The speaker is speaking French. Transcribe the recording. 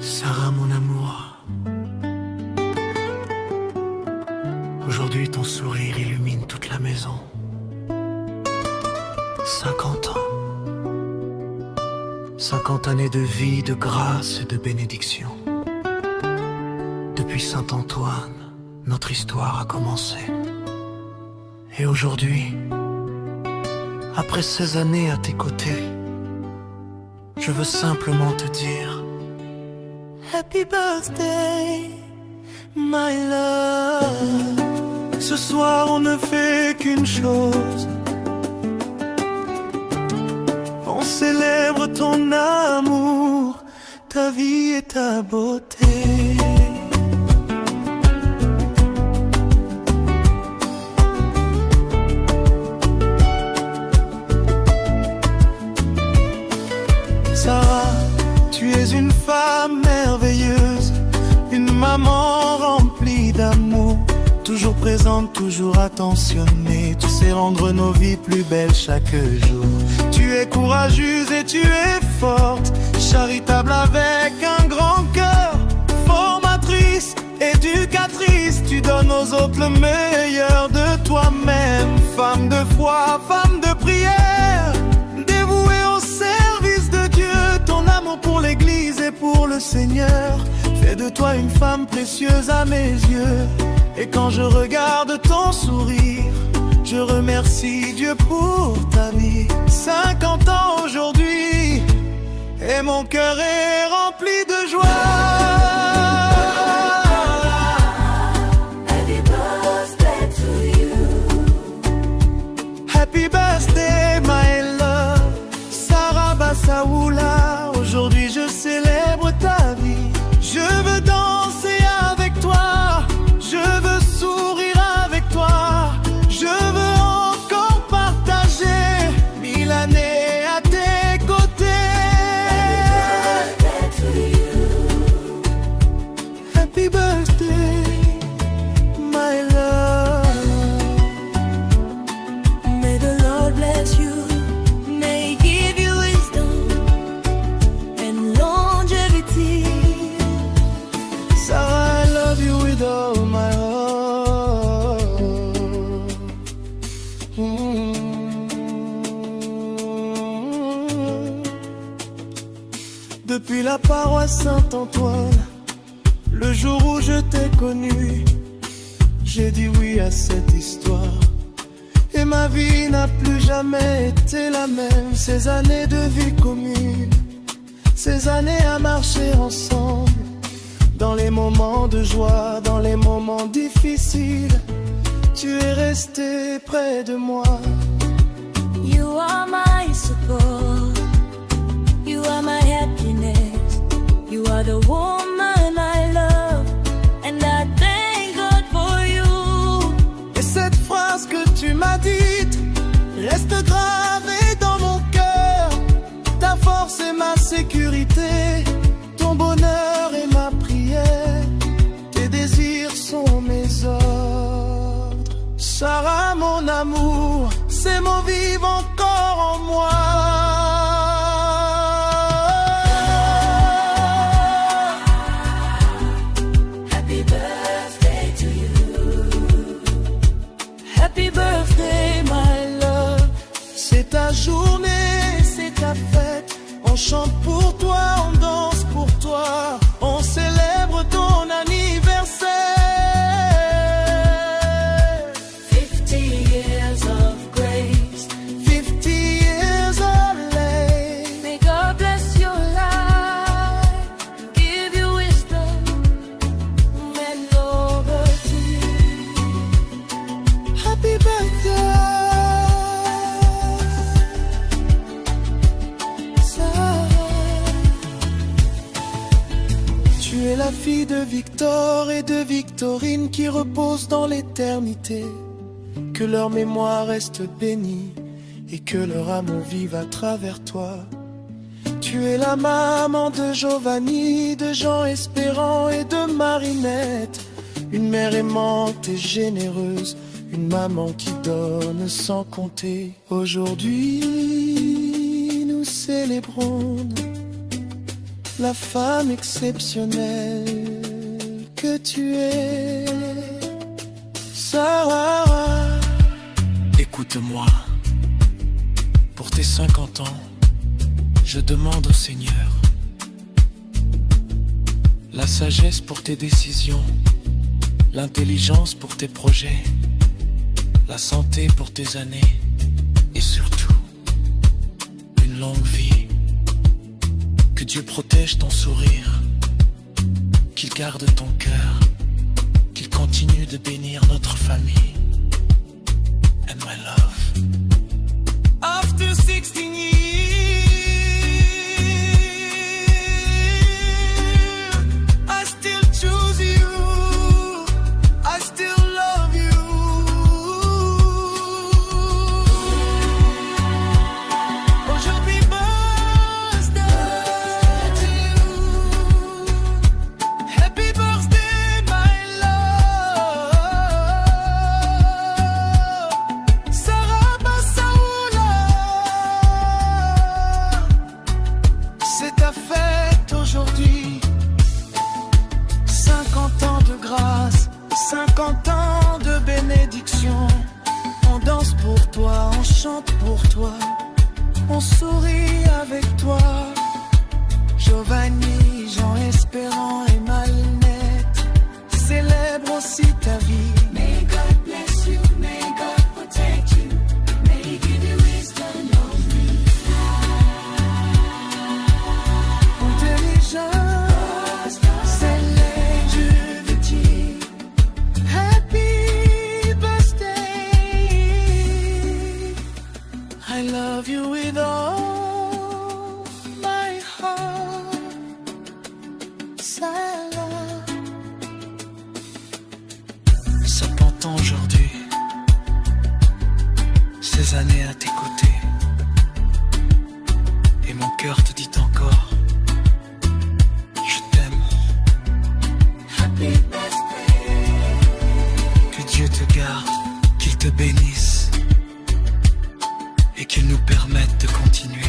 Sarah, mon amour, aujourd'hui ton sourire illumine toute la maison. 50 ans, 50 années de vie, de grâce et de bénédiction. Depuis Saint-Antoine, notre histoire a commencé. Et aujourd'hui, après ces années à tes côtés, je veux simplement te dire Happy birthday, my love. Ce soir on ne fait qu'une chose, on célèbre ton amour, ta vie et ta beauté. Sarah, tu es une femme merveilleuse, une maman remplie d'amour, toujours présente, toujours attentionnée. Tu sais rendre nos vies plus belles chaque jour. Tu es courageuse et tu es forte, charitable avec un grand cœur, formatrice, éducatrice. Tu donnes aux autres le meilleur de toi-même. Femme de foi, femme de prière, dévouée au service de Dieu. Ton amour pour l'Église et pour le Seigneur fait de toi une femme précieuse à mes yeux. Et quand je regarde ton sourire, je remercie Dieu pour ta vie. 50 ans aujourd'hui, et mon cœur est rempli de joie. Happy birthday to you. Happy birthday, my love. Sarah Bassaoula, aujourd'hui je célèbre ta vie. Je veux danser avec toi, je veux sourire avec toi, je veux encore partager 1000 années à tes côtés. Happy birthday, my love. May the Lord bless you, may He give you wisdom and longevity. Sarah, I love you with all my heart. Depuis la paroisse Saint-Antoine, le jour où je t'ai connu, j'ai dit oui à cette histoire. Et ma vie n'a plus jamais été la même. Ces années de vie commune, ces années à marcher ensemble, dans les moments de joie, dans les moments difficiles, tu es resté près de moi. You are my support, you are my happiness, you are the woman I love, and I thank God for you. Et cette phrase que tu m'as dite reste gravée dans mon cœur. Ta force est ma sécurité, ton bonheur est ma prière, tes désirs sont mes ordres. Sarah, mon amour, c'est mon vivre encore en moi. Happy birthday to you. Happy birthday, my love. C'est ta journée, c'est ta fête. On chante pour toi, on danse pour toi, on célèbre ton anniversaire. 50 years of grace, 50 years of life. may God bless your life, give you wisdom and loyalty. Happy birthday, Sarah. Tu es la fille de Victor et de Victorine qui reposent dans l'éternité. Que leur mémoire reste bénie et que leur amour vive à travers toi. Tu es la maman de Giovanni, de Jean Espérant et de Marinette. Une mère aimante et généreuse, une maman qui donne sans compter. Aujourd'hui, nous célébrons la femme exceptionnelle que tu es. Sarah, Écoute-moi, pour tes 50 ans, je demande au Seigneur la sagesse pour tes décisions, l'intelligence pour tes projets, la santé pour tes années et surtout une longue vie. Que Dieu protège ton sourire, qu'il garde ton cœur, qu'il continue de bénir notre famille. And my love. after 16 years, I still choose you, I still love you. Aujourd'hui, birthday to you. Happy birthday, my love. Sarah Bassaoula, c'est ta fête aujourd'hui. 50 ans de grâce, 50 ans de bénédiction. On danse pour toi, on chante pour toi, on sourit avec toi. Giovanni, Jean Espérant et Malnette célèbre aussi ta vie. May God bless you, may God protect you, may He give you wisdom, intelligence, célébrity. Happy birthday. I love you with all my heart. Sarah. 50 ans aujourd'hui, ces années à tes côtés, et mon cœur te dit encore, je t'aime. Happy birthday. Que Dieu te garde, qu'il te bénisse, et qu'il nous permette de continuer